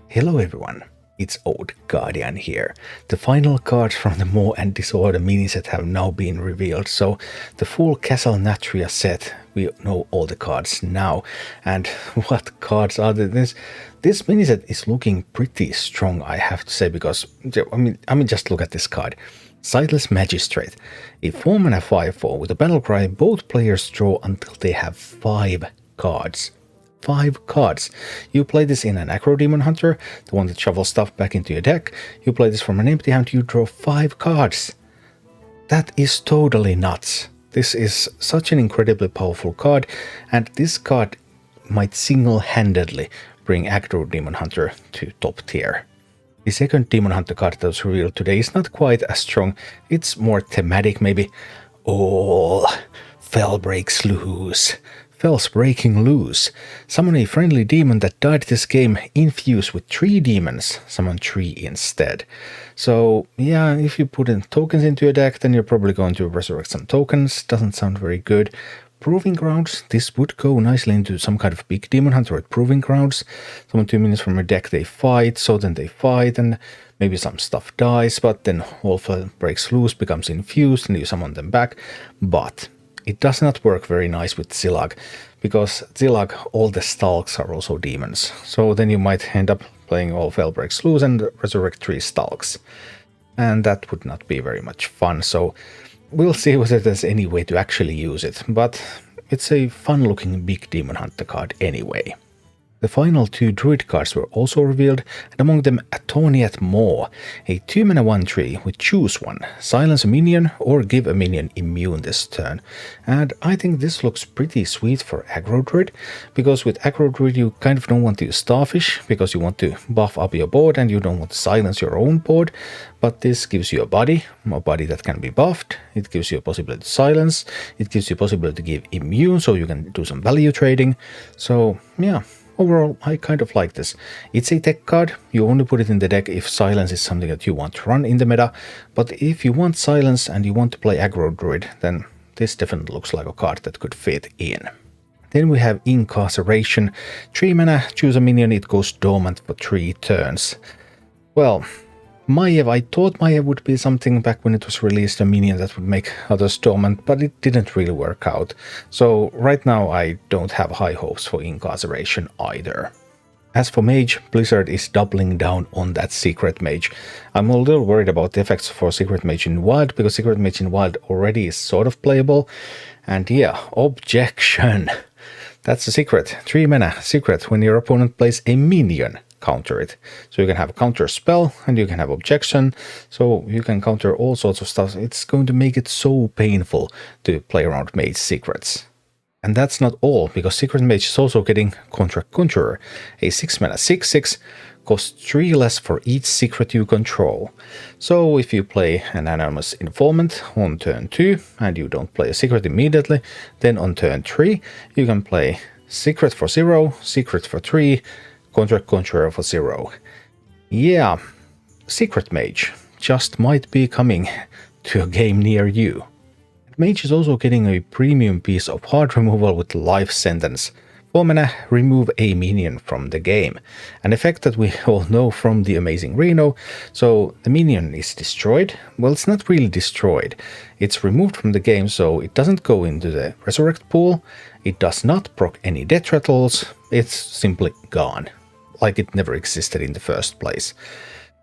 Hello everyone, it's Old Guardian here. The final cards from the Maw and Disorder miniset have now been revealed, so the full Castle Nathria set, we know all the cards now. And what cards are there? This miniset is looking pretty strong, I have to say, because, I mean just look at this card. Sightless Magistrate. A 4-mana 5/4 with a battle cry, both players draw until they have 5 cards. 5 cards. You play this in an Aggro Demon Hunter, the one that shovels stuff back into your deck. You play this from an empty hand, you draw 5 cards. That is totally nuts. This is such an incredibly powerful card, and this card might single-handedly bring Aggro Demon Hunter to top tier. The second Demon Hunter card that was revealed today is not quite as strong. It's more thematic maybe. All Fell breaks loose. Fell's breaking loose. Summon a friendly demon that died this game, infuse with 3 demons. Summon 3 instead. So yeah, if you put in tokens into your deck, then you're probably going to resurrect some tokens. Doesn't sound very good. Proving Grounds. This would go nicely into some kind of big demon hunter at Proving Grounds. Summon 2 minions from your deck, they fight, so then they fight, and maybe some stuff dies, but then all Fell breaks loose, becomes infused, and you summon them back. But it does not work very nice with Zillag, because Zillag, all the Stalks are also demons. So then you might end up playing All Fell Breaks Loose and resurrect 3 Stalks. And that would not be very much fun, so we'll see whether there's any way to actually use it. But it's a fun-looking big Demon Hunter card anyway. The final 2 Druid cards were also revealed, and among them Atoniat Maw, a 2-mana 1/3 with choose one, silence a minion or give a minion immune this turn. And I think this looks pretty sweet for Aggro Druid, because with Aggro Druid you kind of don't want to use Starfish, because you want to buff up your board and you don't want to silence your own board, but this gives you a body that can be buffed, it gives you a possibility to silence, it gives you a possibility to give immune so you can do some value trading. So yeah. Overall, I kind of like this. It's a tech card, you only put it in the deck if silence is something that you want to run in the meta, but if you want silence and you want to play Aggro Druid, then this definitely looks like a card that could fit in. Then we have Incarceration. 3 mana, choose a minion, it goes dormant for 3 turns. Well, Maiev, I thought Maiev would be something back when it was released, a minion that would make others dormant, but it didn't really work out. So right now I don't have high hopes for Incarceration either. As for Mage, Blizzard is doubling down on that Secret Mage. I'm a little worried about the effects for Secret Mage in Wild, because Secret Mage in Wild already is sort of playable. And yeah, objection! That's a secret. 3 mana, secret, when your opponent plays a minion. Counter it. So you can have a counter spell and you can have objection, so you can counter all sorts of stuff. It's going to make it so painful to play around Mage secrets. And that's not all, because Secret Mage is also getting Contract Conjurer, a 6-mana 6/6, costs 3 less for each secret you control. So if you play an Anonymous Informant on turn 2 and you don't play a secret immediately, then on turn 3 you can play Secret for 0, Secret for 3, Contract Conjurer for 0. Yeah, Secret Mage just might be coming to a game near you. Mage is also getting a premium piece of hard removal with Life Sentence. 4 mana, remove a minion from the game. An effect that we all know from the Amazing Reno. So the minion is destroyed. Well, it's not really destroyed. It's removed from the game, so it doesn't go into the resurrect pool. It does not proc any death rattles. It's simply gone. Like it never existed in the first place.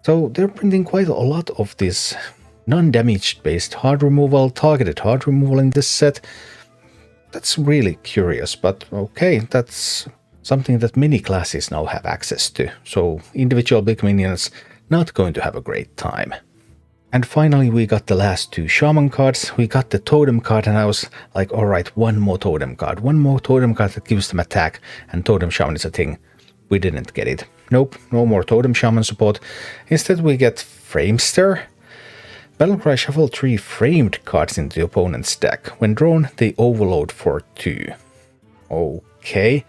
So they're printing quite a lot of this non-damage based hard removal, targeted hard removal in this set. That's really curious, but okay, that's something that many classes now have access to. So individual big minions not going to have a great time. And finally we got the last 2 Shaman cards. We got the Totem card and I was like, alright, one more Totem card that gives them attack, and Totem Shaman is a thing. We didn't get it. Nope, no more Totem Shaman support. Instead we get Framester. Battlecry, shuffle 3 framed cards into the opponent's deck. When drawn, they overload for 2. Okay,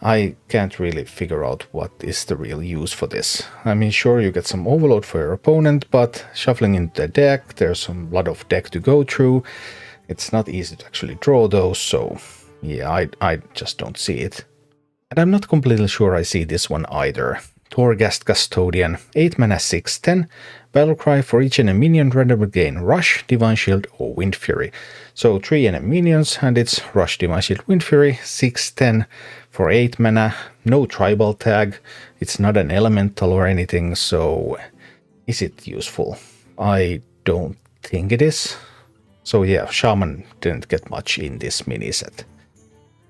I can't really figure out what is the real use for this. I mean, sure, you get some overload for your opponent, but shuffling into the deck, there's a lot of deck to go through. It's not easy to actually draw those, so yeah, I just don't see it. And I'm not completely sure I see this one either. Torghast Custodian, 8 mana 6/10. Battlecry: for each enemy minion randomly gain Rush, Divine Shield or Wind Fury. So 3 enemy minions and it's Rush, Divine Shield, Wind Fury, 6/10 for 8 mana. No tribal tag, it's not an elemental or anything, so is it useful? I don't think it is. So yeah, Shaman didn't get much in this mini set.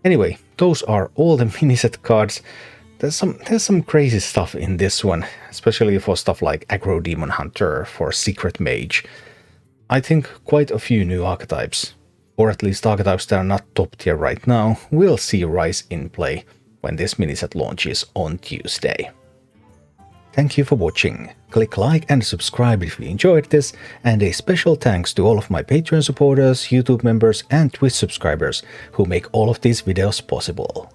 Anyway, those are all the mini set cards. There's some crazy stuff in this one, especially for stuff like Aggro Demon Hunter, for Secret Mage. I think quite a few new archetypes, or at least archetypes that are not top tier right now, will see rise in play when this mini set launches on Tuesday. Thank you for watching. Click like and subscribe if you enjoyed this, and a special thanks to all of my Patreon supporters, YouTube members and Twitch subscribers who make all of these videos possible.